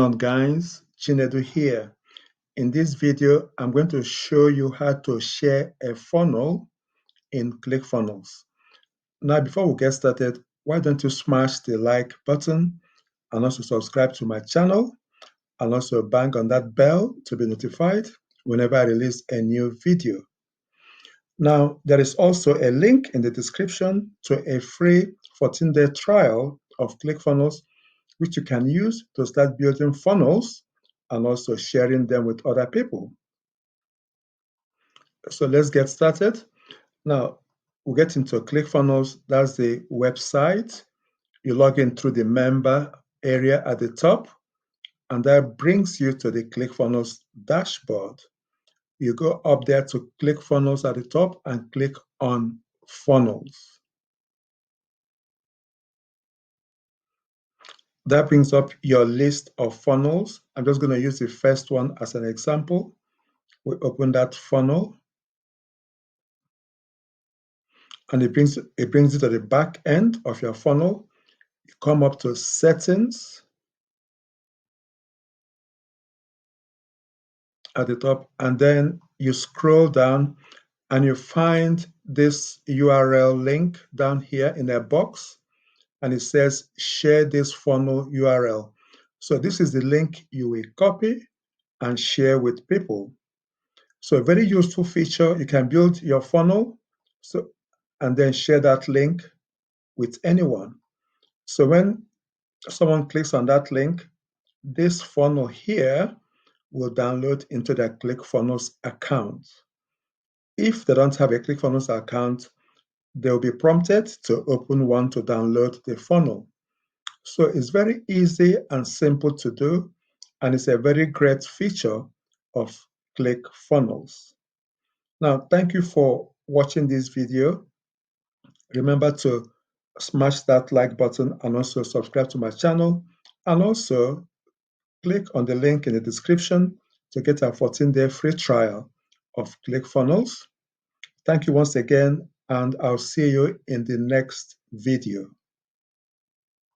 On guys, Chinedu here. In this video, I'm going to show you how to share a funnel in ClickFunnels. Now, before we get started, why don't you smash the like button and also subscribe to my channel and also bang on that bell to be notified whenever I release a new video. Now, there is also a link in the description to a free 14-day trial of ClickFunnels, which you can use to start building funnels and also sharing them with other people. So let's get started. Now, we'll get into ClickFunnels. That's the website. You log in through the member area at the top, and that brings you to the ClickFunnels dashboard. You go up there to ClickFunnels at the top and click on Funnels. That brings up your list of funnels. I'm just going to use the first one as an example. We open that funnel, and it brings you to the back end of your funnel. You come up to settings at the top, and then you scroll down and you find this URL link down here in a box, and it says share this funnel URL. So this is the link you will copy and share with people. So a very useful feature. You can build your funnel and then share that link with anyone. So when someone clicks on that link, this funnel here will download into their ClickFunnels account. If they don't have a ClickFunnels account, they'll be prompted to open one to download the funnel. So it's very easy and simple to do, and it's a very great feature of ClickFunnels. Now, thank you for watching this video. Remember to smash that like button and also subscribe to my channel, and also click on the link in the description to get a 14-day free trial of ClickFunnels. Thank you once again, and I'll see you in the next video.